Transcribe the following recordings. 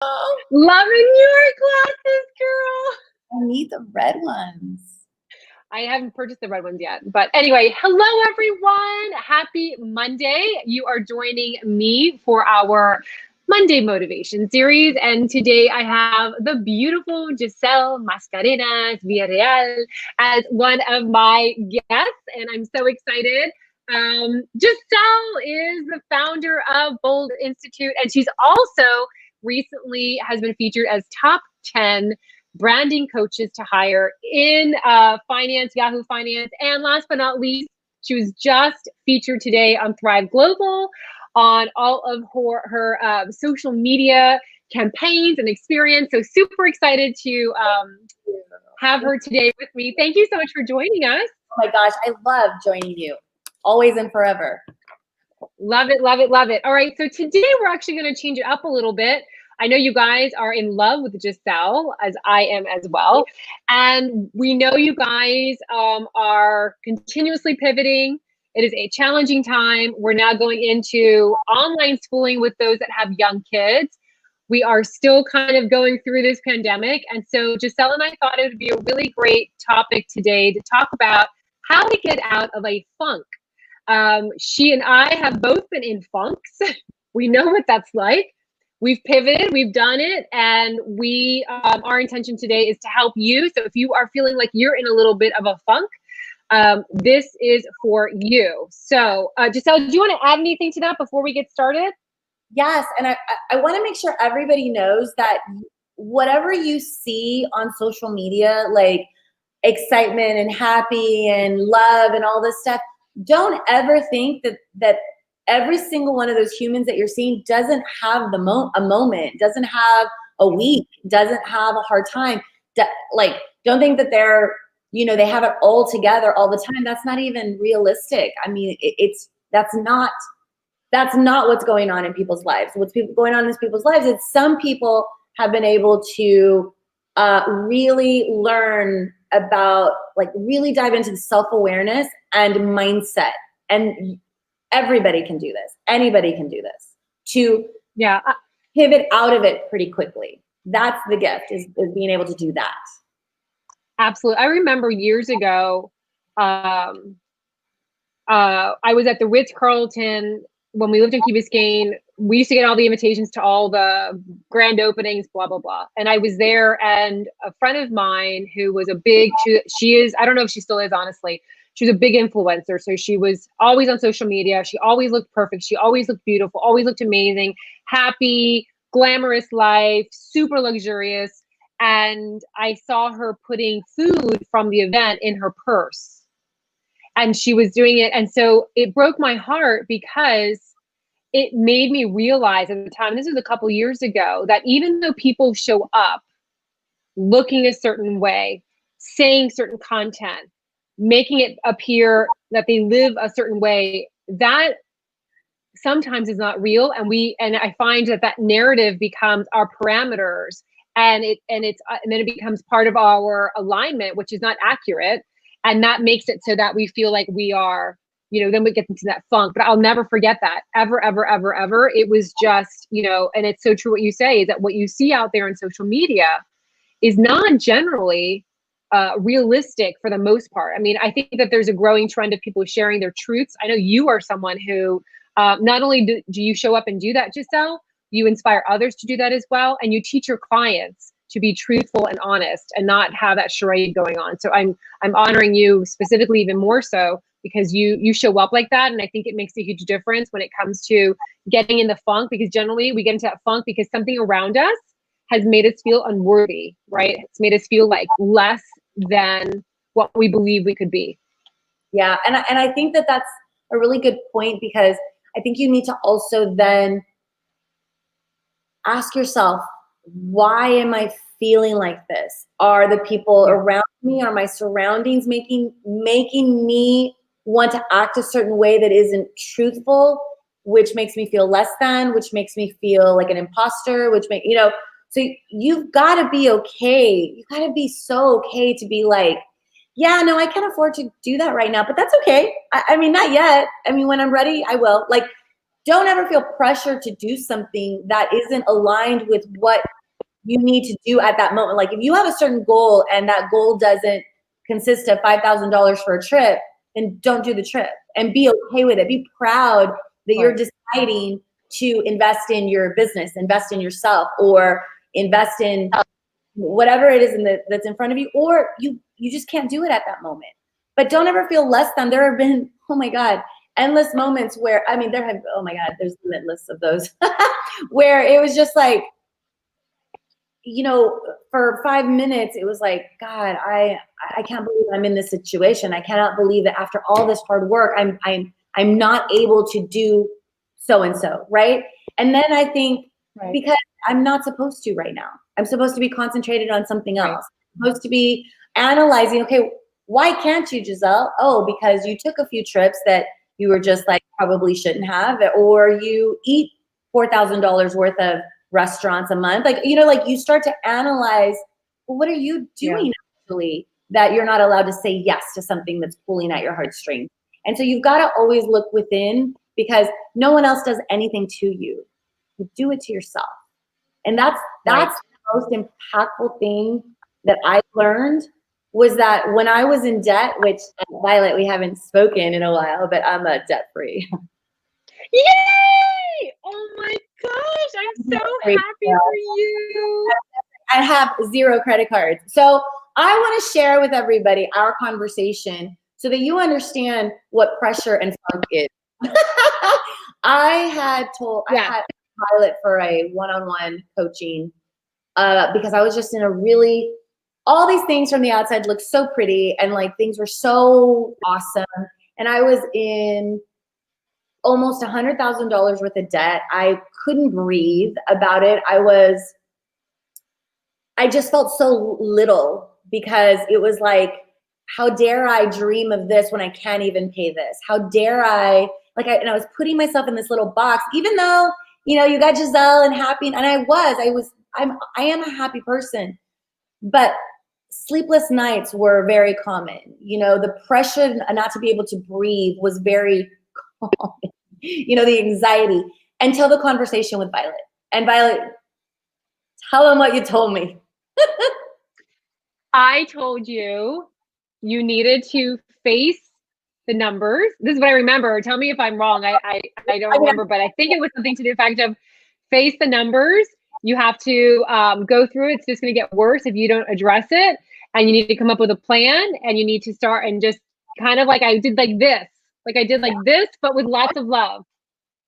Loving your glasses, girl. I need the red ones. I haven't purchased the red ones yet. But anyway, hello, everyone. Happy Monday. You are joining me for our Monday Motivation series. And today I have the beautiful Giselle Mascarenas Villarreal as one of my guests. And I'm so excited. Giselle is the founder of Bold Institute, and she's also recently has been featured as top 10 branding coaches to hire in finance, Yahoo Finance. And last but not least, she was just featured today on Thrive Global on all of her social media campaigns and experience. So super excited to have her today with me. Thank you so much for joining us. Oh my gosh, I love joining you. Always and forever. Love it, love it, love it. All right, so today we're actually going to change it up a little bit. I know you guys are in love with Giselle, as I am as well. And we know you guys are continuously pivoting. It is a challenging time. We're now going into online schooling with those that have young kids. We are still kind of going through this pandemic. And so Giselle and I thought it would be a really great topic today to talk about how to get out of a funk. She and I have both been in funks. We know what that's like. We've pivoted, we've done it, and our intention today is to help you. So if you are feeling like you're in a little bit of a funk, this is for you. So Giselle, do you want to add anything to that before we get started? Yes, and I want to make sure everybody knows that whatever you see on social media, like excitement and happy and love and all this stuff, don't ever think that every single one of those humans that you're seeing doesn't have a moment, doesn't have a week, doesn't have a hard time. Don't think that they're, they have it all together all the time. That's not even realistic. I mean, that's not what's going on in people's lives. What's going on in people's lives is some people have been able to really learn about, really dive into the self-awareness and mindset. And everybody can do this. Anybody can do this to pivot out of it pretty quickly. That's the gift, is being able to do that. Absolutely. I remember years ago, I was at the Ritz-Carlton when we lived in Key Biscayne. We used to get all the invitations to all the grand openings, blah, blah, blah. And I was there, and a friend of mine who was she is, I don't know if she still is, honestly. She was a big influencer. So she was always on social media. She always looked perfect. She always looked beautiful, always looked amazing, happy, glamorous life, super luxurious. And I saw her putting food from the event in her purse. And she was doing it. And so it broke my heart because it made me realize at the time, this was a couple years ago, that even though people show up looking a certain way, saying certain content, making it appear that they live a certain way, that sometimes is not real. And I find that narrative becomes our parameters, and then it becomes part of our alignment, which is not accurate. And that makes it so that we feel like we are, then we get into that funk. But I'll never forget that, ever, ever, ever, ever. It was just, and it's so true what you say, is that what you see out there in social media is not generally realistic for the most part. I mean, I think that there's a growing trend of people sharing their truths. I know you are someone who not only do you show up and do that, Giselle, you inspire others to do that as well. And you teach your clients to be truthful and honest and not have that charade going on. So I'm honoring you specifically, even more so, because you show up like that. And I think it makes a huge difference when it comes to getting in the funk, because generally we get into that funk because something around us has made us feel unworthy, right? It's made us feel like less than what we believe we could be. Yeah, and I think that that's a really good point, because I think you need to also then ask yourself, why am I feeling like this? Are the people around me, are my surroundings making me want to act a certain way that isn't truthful, which makes me feel less than, which makes me feel like an imposter, so you've got to be okay. You got to be so okay to be like, yeah, no, I can't afford to do that right now, but that's okay. I mean, not yet. I mean, when I'm ready, I will. don't ever feel pressure to do something that isn't aligned with what you need to do at that moment. Like if you have a certain goal and that goal doesn't consist of $5,000 for a trip, then don't do the trip, and be okay with it. Be proud that you're deciding to invest in your business, invest in yourself, or invest in whatever it is that's in front of you, or you just can't do it at that moment. But don't ever feel less than. There have been, oh my God, endless moments where, I mean, oh my God, there's limitless of those, where it was just like, you know, for 5 minutes, it was like, God, I can't believe I'm in this situation. I cannot believe that after all this hard work, I'm not able to do so-and-so, right? And then I think, because I'm not supposed to right now. I'm supposed to be concentrated on something else. I'm supposed to be analyzing, okay, why can't you, Giselle? Oh, because you took a few trips that you were just like probably shouldn't have, or you eat $4,000 worth of restaurants a month. Like, you know, like you start to analyze, well, what are you doing actually that you're not allowed to say yes to something that's pulling at your heartstrings? And so you've got to always look within, because no one else does anything to you. You do it to yourself. And that's the most impactful thing that I learned, was that when I was in debt, which Violet, we haven't spoken in a while, but I'm debt free. Yay! Oh my gosh, I'm so happy for you. I have 0 credit cards. So I want to share with everybody our conversation so that you understand what pressure and funk is. I had Violet for a one-on-one coaching because I was just in a really, all these things from the outside looked so pretty and like things were so awesome. And I was in almost $100,000 worth of debt. I couldn't breathe about it. I just felt so little, because it was like, how dare I dream of this when I can't even pay this? How dare I, and I was putting myself in this little box, even though, you know, you got Giselle and happy, and I am a happy person, but sleepless nights were very common. You know, the pressure not to be able to breathe was very common. You know, the anxiety, until the conversation with Violet. And Violet, tell them what you told me. I told you needed to face the numbers. This is what I remember. Tell me if I'm wrong. I don't remember, but I think it was something to the effect of face the numbers. You have to go through it. It's just going to get worse if you don't address it. And you need to come up with a plan, and you need to start and just kind of like I did like this. Like I did like this, but with lots of love.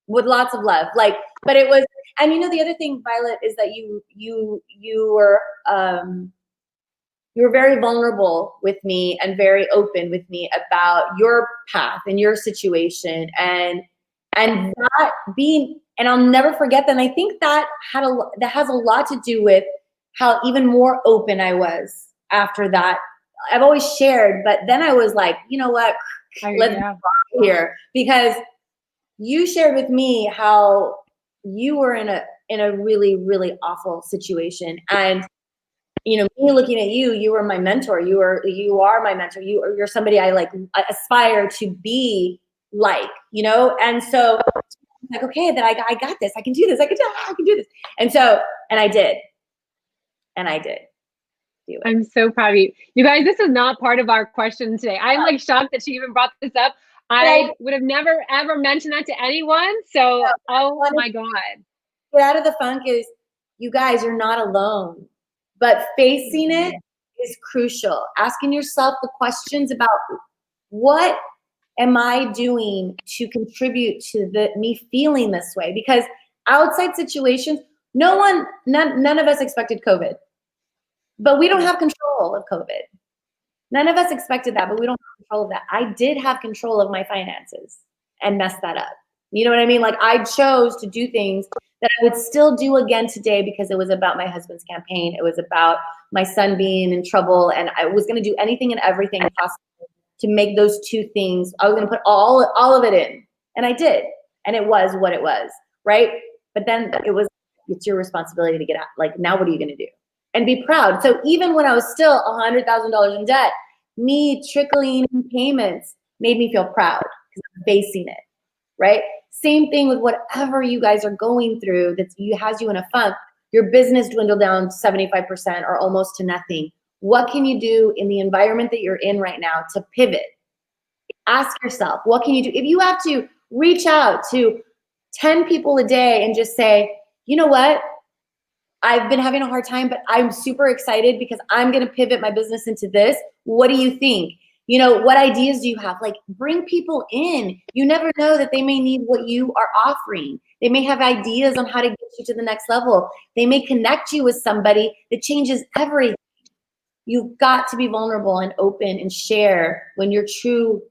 With lots of love. But it was, and you know, the other thing, Violet, is that you were very vulnerable with me and very open with me about your path and your situation, and that being, and I'll never forget that. And I think that has a lot to do with how even more open I was after that. I've always shared, but then I was like, you know what, let's go here, because you shared with me how you were in a really, really awful situation. And you know, me looking at you, you were my mentor. You are my mentor. You're somebody I aspire to be like, you know? And so I'm like, okay, then I got this. I can do this. I can do this. And so, and I did. Do it. I'm so proud of you. You guys, this is not part of our question today. I'm like shocked that she even brought this up. I would have never, ever mentioned that to anyone. So, oh my God. Get out of the funk is, you guys, you're not alone. But facing it is crucial. Asking yourself the questions about, what am I doing to contribute to me feeling this way? Because outside situations, none of us expected COVID. But we don't have control of COVID. None of us expected that, but we don't have control of that. I did have control of my finances and messed that up. You know what I mean? Like, I chose to do things that I would still do again today, because it was about my husband's campaign. It was about my son being in trouble, and I was going to do anything and everything possible to make those two things. I was going to put all of it in, and I did, and it was what it was, right? But then it's your responsibility to get out. Like, now what are you going to do? And be proud. So even when I was still $100,000 in debt, me trickling payments made me feel proud, because I'm facing it, right? Same thing with whatever you guys are going through that has you in a funk. Your business dwindled down 75% or almost to nothing. What can you do in the environment that you're in right now to pivot? Ask yourself, what can you do? If you have to reach out to 10 people a day and just say, you know what? I've been having a hard time, but I'm super excited because I'm going to pivot my business into this. What do you think? You know, what ideas do you have? Like, bring people in. You never know that they may need what you are offering. They may have ideas on how to get you to the next level. They may connect you with somebody that changes everything. You've got to be vulnerable and open and share when your truth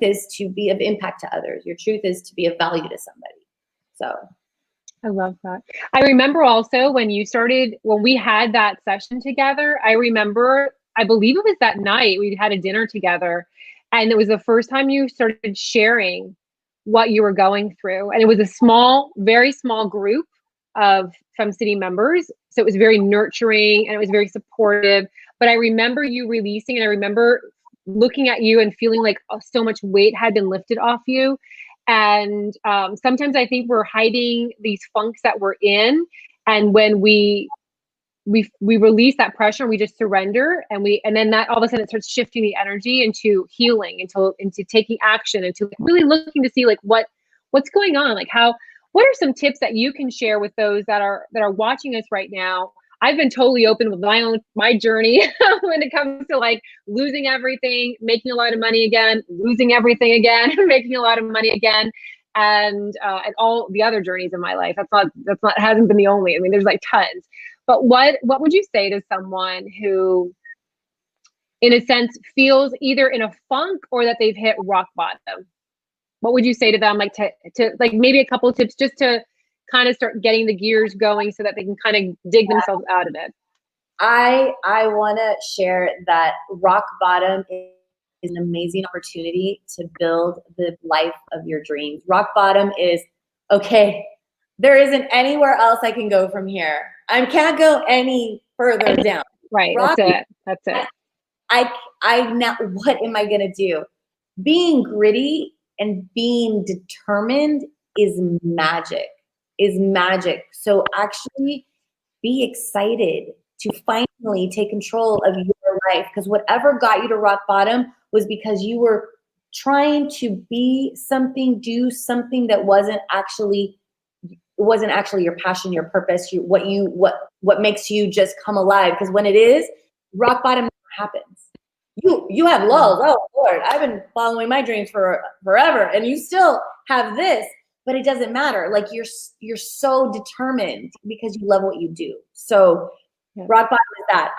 is to be of impact to others. Your truth is to be of value to somebody. So I love that. I remember also when we had that session together, I remember, I believe it was that night we had a dinner together, and it was the first time you started sharing what you were going through. And it was a small, very small group of FemCity members. So it was very nurturing and it was very supportive. But I remember you releasing, and I remember looking at you and feeling like so much weight had been lifted off you. And sometimes I think we're hiding these funks that we're in. And when we release that pressure, we just surrender, and then that all of a sudden it starts shifting the energy into healing, into taking action, into really looking to see like what's going on, like what are some tips that you can share with those that are watching us right now? I've been totally open with my journey when it comes to like losing everything, making a lot of money again, losing everything again, making a lot of money again, and all the other journeys in my life. That's not hasn't been the only. I mean, there's like tons. But what would you say to someone who, in a sense, feels either in a funk or that they've hit rock bottom? What would you say to them, like to like maybe a couple of tips just to kind of start getting the gears going so that they can kind of dig themselves out of it? I want to share that rock bottom is an amazing opportunity to build the life of your dreams. Rock bottom is, okay, there isn't anywhere else I can go from here. I can't go any further down. Right, that's it. I now, what am I going to do? Being gritty and being determined is magic. So actually be excited to finally take control of your life, because whatever got you to rock bottom was because you were trying to be something, do something that wasn't actually your passion, your purpose, what makes you just come alive. Because when it is, rock bottom never happens. You have lulls. Oh Lord, I've been following my dreams for forever, and you still have this, but it doesn't matter. Like you're so determined because you love what you do. So rock bottom is that.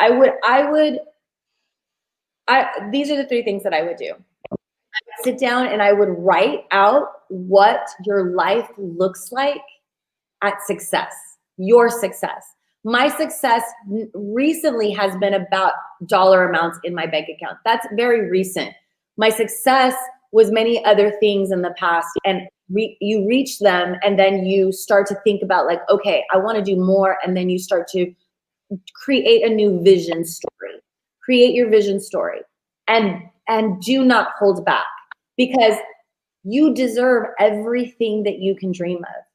These are the three things that I would do. I would sit down and I would write out what your life looks like at success, your success. My success recently has been about dollar amounts in my bank account. That's very recent. My success was many other things in the past, and you reach them, and then you start to think about like, okay, I want to do more, and then you start to create a new vision story. Create your vision story, and do not hold back, because you deserve everything that you can dream of.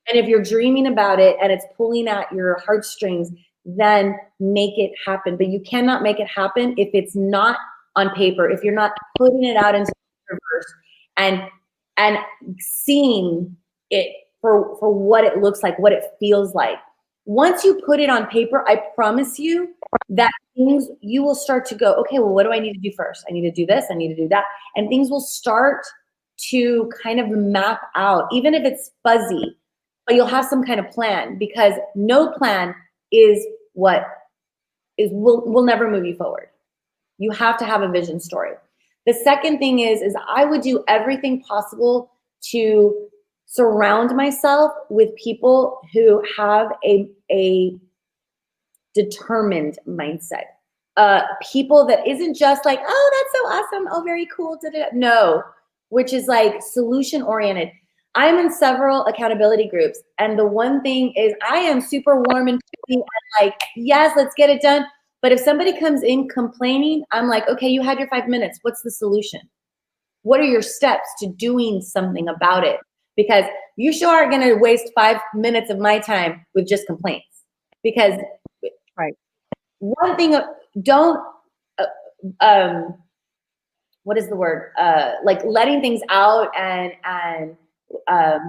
And if you're dreaming about it and it's pulling at your heartstrings, then make it happen. But you cannot make it happen if it's not on paper, if you're not putting it out into the universe and seeing it for what it looks like, what it feels like. Once you put it on paper, I promise you that you will start to go, okay, well, what do I need to do first? I need to do this, I need to do that. And things will start to kind of map out, even if it's fuzzy. But you'll have some kind of plan, because no plan will never move you forward. You have to have a vision story. The second thing is I would do everything possible to surround myself with people who have a determined mindset. People that isn't just like, oh, that's so awesome. Oh, very cool. No, which is like solution oriented. I'm in several accountability groups, and the one thing is I am super warm and like, yes, let's get it done. But if somebody comes in complaining, I'm like, okay, you had your 5 minutes. What's the solution? What are your steps to doing something about it? because you sure are going to waste 5 minutes of my time with just complaints. Because right. One thing, don't, what is the word? Like letting things out and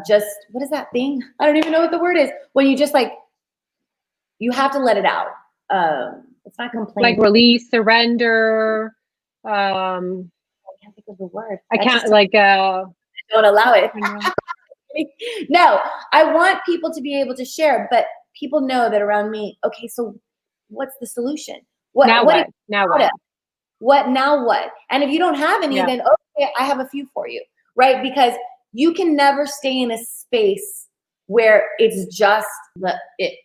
just, what is that thing? I don't even know what the word is. When you just like, you have to let it out. It's not complaining. Like release, surrender. I can't think of the word. I can't like. Don't allow it. No, I want people to be able to share, but people know that around me. Okay, so what's the solution? Now what? Now what? And if you don't have any, then okay, I have a few for you, right? Because you can never stay in a space where it's just the ick.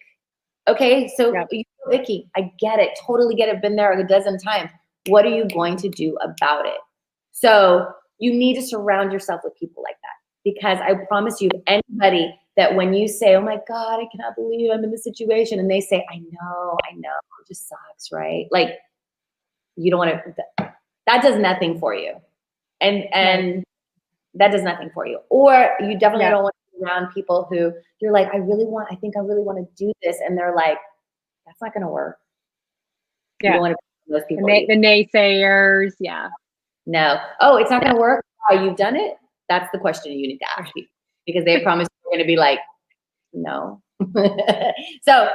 Okay, so you feel icky. I get it, totally get it. Been there a dozen times. What are you going to do about it? So you need to surround yourself with people like that. Because I promise you, anybody that when you say, oh my God, I cannot believe I'm in this situation, and they say, I know, it just sucks, right? Like, you don't want to, that does nothing for you. And that does nothing for you. Or you definitely don't want to be around people who you're like, I think I really want to do this. And they're like, that's not going to work. Yeah. You don't want to be those people. The naysayers. Yeah. No. Oh, it's not going to work. Oh, you've done it? That's the question you need to ask people, because they promise you're going to be like, no. So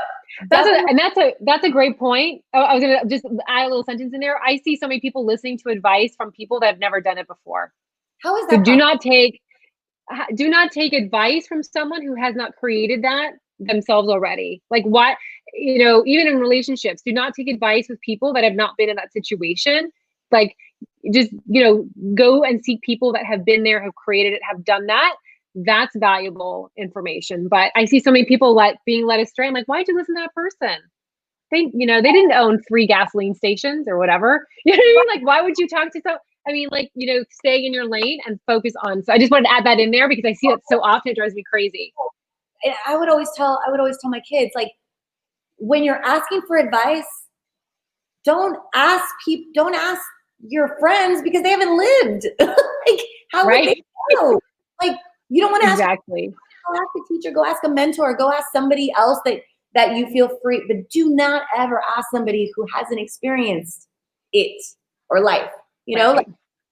that's a great point. I was going to just add a little sentence in there. I see so many people listening to advice from people that have never done it before. How is that? So do not take advice from someone who has not created that themselves already. Like what, even in relationships, do not take advice with people that have not been in that situation. Like just, go and seek people that have been there, have created it, have done that. That's valuable information. But I see so many people being led astray. I'm like, why'd you listen to that person? They didn't own 3 gasoline stations or whatever. You know what I mean? Like, why would you talk to stay in your lane and focus on. So I just wanted to add that in there because I see it so often. It drives me crazy. And I would always tell my kids, like, when you're asking for advice, don't ask your friends because they haven't lived. Like, how would they know? Like, you don't want to exactly. Go ask a teacher, go ask a mentor, go ask somebody else that you feel free, but do not ever ask somebody who hasn't experienced it or life.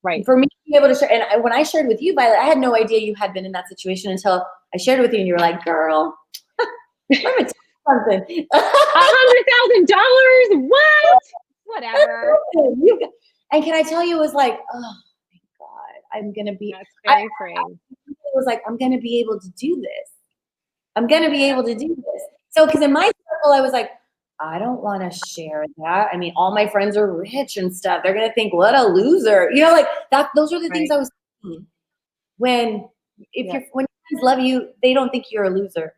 Right. For me to be able to share, and when I shared with you, Violet, I had no idea you had been in that situation until I shared it with you, and you were like, "Girl, let me tell you something." $100,000? What? Whatever. And can I tell you, it was like, oh my God, I'm gonna be. That's very freeing. It was like, I'm gonna be able to do this. I'm gonna be able to do this. So, because in my circle, I was like, I don't want to share that. I mean, all my friends are rich and stuff. They're going to think, what a loser. Like that. Those are the things I was thinking. When your friends love you, they don't think you're a loser.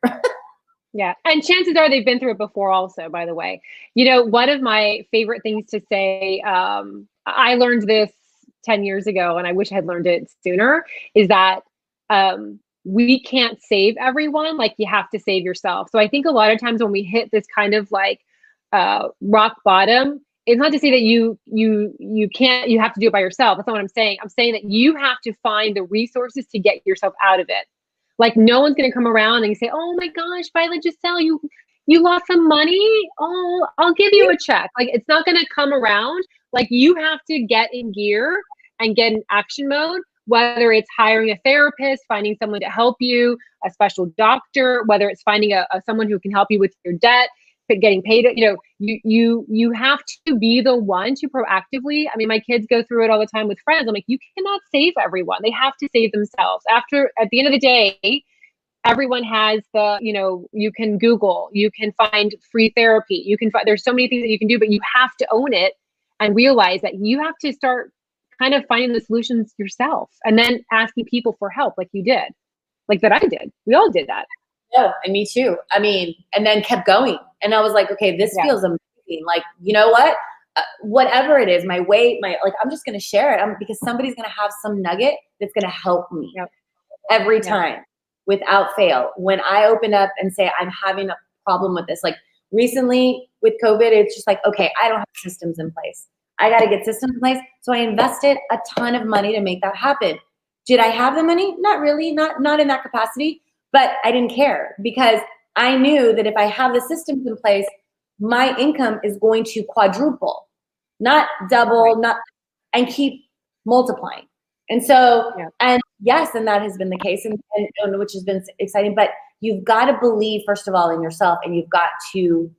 Yeah. And chances are they've been through it before also, by the way. One of my favorite things to say, I learned this 10 years ago, and I wish I had learned it sooner, is that we can't save everyone. Like, you have to save yourself. So I think a lot of times when we hit this kind of like rock bottom, it's not to say that you have to do it by yourself. That's not what I'm saying. I'm saying that you have to find the resources to get yourself out of it. Like, no one's going to come around and say, oh my gosh, Violet Giselle, you lost some money. Oh, I'll give you a check. Like, it's not going to come around. Like, you have to get in gear and get in action mode, whether it's hiring a therapist, finding someone to help you, a doctor, whether it's finding someone who can help you with your debt, but getting paid. You have to be the one to proactively. I mean, my kids go through it all the time with friends. I'm like, you cannot save everyone. They have to save themselves. At the end of the day, everyone has you can Google, you can find free therapy, there's so many things that you can do, but you have to own it and realize that you have to start kind of finding the solutions yourself and then asking people for help, like you did, like that I did. We all did that. Yeah, and me too. I mean, and then kept going. And I was like, okay, this feels amazing. Like, you know what? Whatever it is, my weight, I'm just going to share it because somebody's going to have some nugget that's going to help me every time without fail. When I open up and say, I'm having a problem with this, like recently with COVID, it's just like, okay, I don't have systems in place. I got to get systems in place. So I invested a ton of money to make that happen. Did I have the money? Not really, not in that capacity, but I didn't care because I knew that if I have the systems in place, my income is going to quadruple, not double, and keep multiplying. And so, and yes, and that has been the case, and which has been exciting, but you've got to believe, first of all, in yourself, and you've got to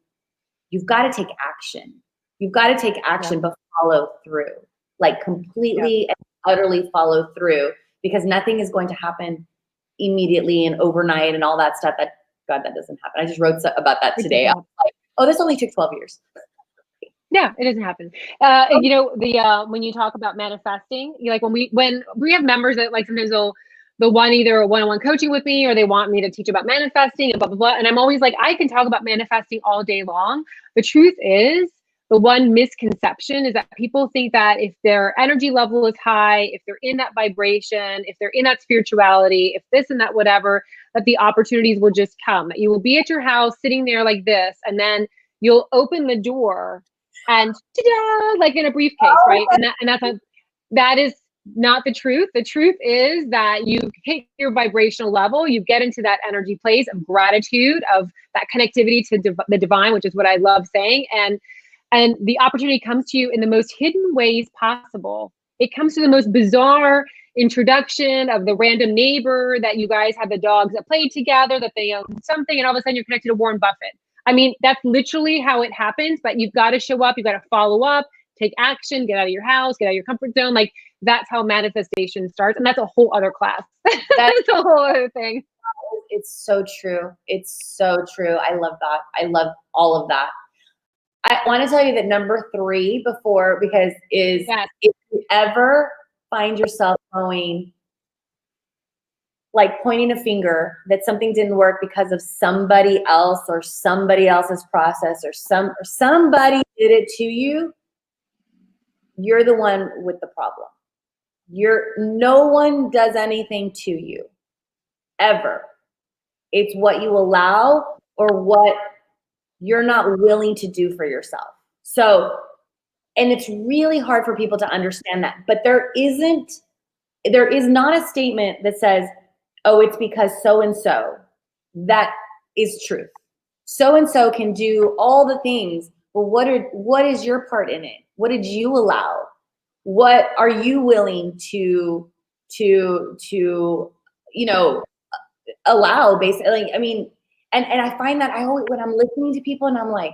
take action. You've got to take action, but follow through, like completely and utterly follow through, because nothing is going to happen immediately and overnight and all that stuff. That doesn't happen. I just wrote about that today. I was like, oh, this only took 12 years. Yeah, it doesn't happen. You know, when you talk about manifesting, like when we have members that like sometimes they'll want either a one-on-one coaching with me or they want me to teach about manifesting and blah, blah, blah. And I'm always like, I can talk about manifesting all day long. The truth is, the one misconception is that people think that if their energy level is high, if they're in that vibration, if they're in that spirituality, if this and that, whatever, that the opportunities will just come. That you will be at your house sitting there like this, and then you'll open the door and ta-da, like in a briefcase, right? And that is not the truth. The truth is that you hit your vibrational level, you get into that energy place of gratitude, of that connectivity to the divine, which is what I love saying. And the opportunity comes to you in the most hidden ways possible. It comes to the most bizarre introduction of the random neighbor that you guys have the dogs that play together, that they own something, and all of a sudden you're connected to Warren Buffett. I mean, that's literally how it happens, but you've got to show up, you've got to follow up, take action, get out of your house, get out of your comfort zone. Like that's how manifestation starts. And that's a whole other class. That's a whole other thing. It's so true. It's so true. I love that. I love all of that. I want to tell you that number 3 because if you ever find yourself going, like pointing a finger that something didn't work because of somebody else or somebody else's process or somebody did it to you, you're the one with the problem. No one does anything to you, ever. It's what you allow or what you're not willing to do for yourself. So, and it's really hard for people to understand that, but there is not a statement that says, oh, it's because so-and-so. That is truth. So-and-so can do all the things, but what is your part in it? What did you allow? What are you willing to allow, basically? I mean, and I find that when I'm listening to people and I'm like,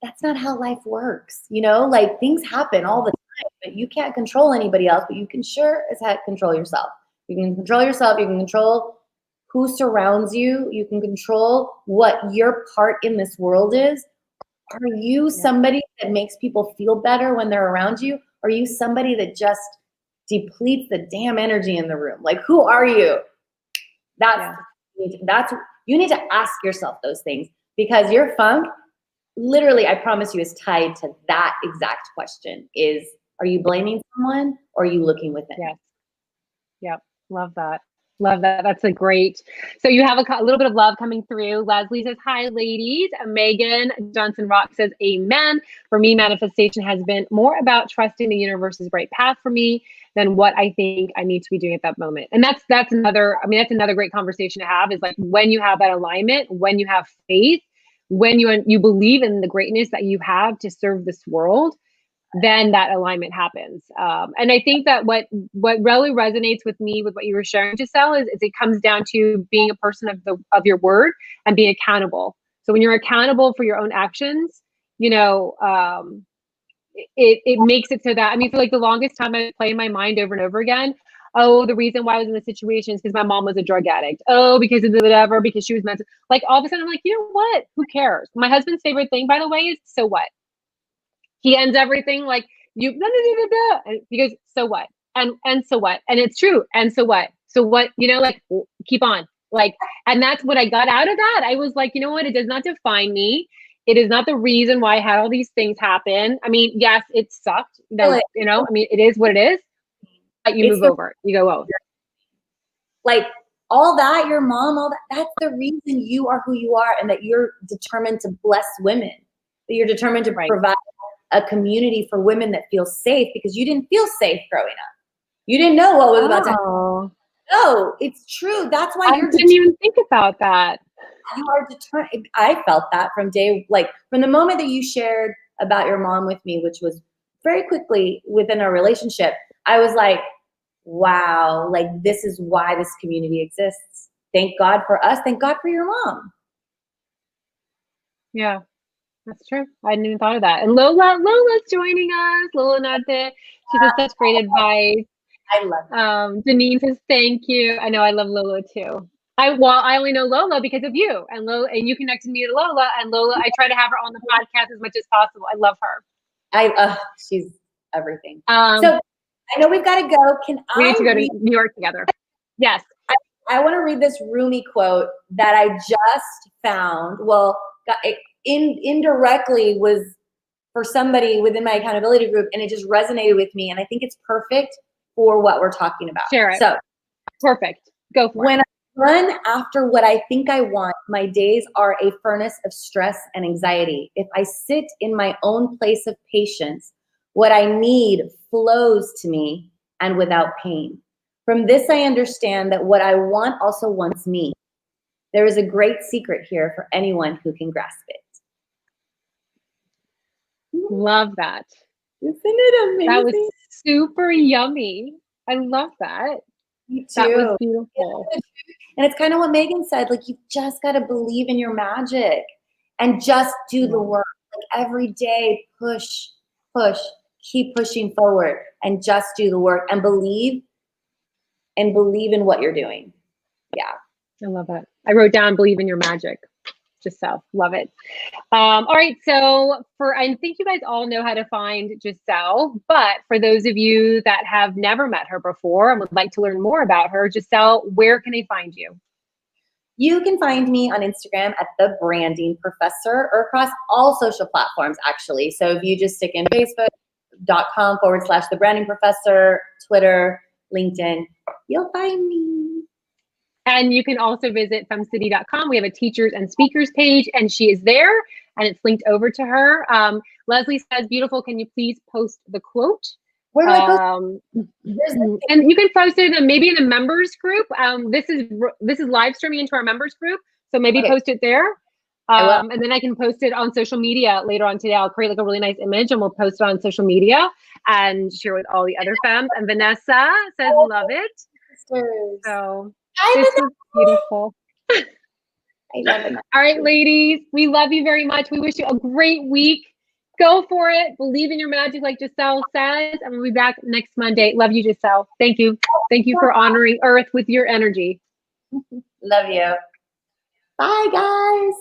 that's not how life works. Like things happen all the time, but you can't control anybody else, but you can sure as heck control yourself. You can control yourself. You can control who surrounds you. You can control what your part in this world is. Are you somebody that makes people feel better when they're around you? Are you somebody that just depletes the damn energy in the room? Like, who are you? You need to ask yourself those things, because your funk, literally, I promise you, is tied to that exact question. Are you blaming someone or are you looking within? Yes. Yep. Love that. Love that. That's a great. So you have a little bit of love coming through. Leslie says, hi, ladies. Megan Johnson Rock says, amen. For me, manifestation has been more about trusting the universe's right path for me than what I think I need to be doing at that moment. And that's another great conversation to have, is like when you have that alignment, when you have faith, when you believe in the greatness that you have to serve this world, then that alignment happens. And I think that what really resonates with me with what you were sharing, Giselle, is it comes down to being a person of your word and being accountable. So when you're accountable for your own actions, it makes it so that, I mean, for like the longest time I play in my mind over and over again, oh, the reason why I was in this situation is because my mom was a drug addict. Oh, because of whatever, because she was meant to, like, all of a sudden I'm like, you know what? Who cares? My husband's favorite thing, by the way, is so what? He ends everything like you, blah, blah, blah, blah. And he goes, so what? And so what? And it's true. And so what? So what, like, keep on. Like, and that's what I got out of that. I was like, you know what? It does not define me. It is not the reason why I had all these things happen. I mean, yes, it sucked. I mean, it is what it is. But you move over. You go, oh. Like all that, your mom, all that, that's the reason you are who you are, and that you're determined to bless women, that you're determined to provide a community for women that feel safe, because you didn't feel safe growing up. You didn't know what was about to happen. Oh, No, it's true. That's why I didn't even think about that. you are determined. I felt that from from the moment that you shared about your mom with me, which was very quickly within our relationship. I was like, wow, like this is why this community exists. Thank God for us. Thank God for your mom. Yeah, that's true. I hadn't even thought of that. And Lola's joining us. Lola Nate. She says such great advice. I love it. Janine says thank you. I know I love Lola too. I only know Lola because of you, and you connected me to Lola, and Lola. I try to have her on the podcast as much as possible. I love her. She's everything. So Um, I know we've got to go. we need to go to New York together. Yes. I want to read this Rumi quote that I just found. Well, it indirectly was for somebody within my accountability group, and it just resonated with me. And I think it's perfect for what we're talking about. Share it. So perfect. Go for it. When I run after what I think I want, my days are a furnace of stress and anxiety. If I sit in my own place of patience, what I need flows to me and without pain. From this, I understand that what I want also wants me. There is a great secret here for anyone who can grasp it. Love that. Isn't it amazing? That was super yummy. I love that. Me too. That was beautiful. And it's kind of what Megan said, like, you've just got to believe in your magic and just do the work. Like every day, push, keep pushing forward and just do the work and believe in what you're doing. Yeah. I love it. I wrote down believe in your magic. Giselle, love it. All right, so I think you guys all know how to find Giselle, but for those of you that have never met her before and would like to learn more about her, Giselle, where can they find you? You can find me on Instagram at The Branding Professor or across all social platforms, actually. So if you just stick in facebook.com/The Branding Professor, Twitter, LinkedIn, you'll find me. And you can also visit FemCity.com. We have a teachers and speakers page, and she is there, and it's linked over to her. Leslie says, beautiful, can you please post the quote? Where do I post? And you can post it maybe in the members group. This is live streaming into our members group, so maybe post it there. And then I can post it on social media later on today. I'll create like a really nice image and we'll post it on social media and share with all the other femmes. And Vanessa says, love it. So this was beautiful. I love it. All right, ladies, we love you very much. We wish you a great week. Go for it. Believe in your magic, like Giselle says, and we'll be back next Monday. Love you, Giselle. Thank you. Thank you for honoring Earth with your energy. Love you. Bye, guys.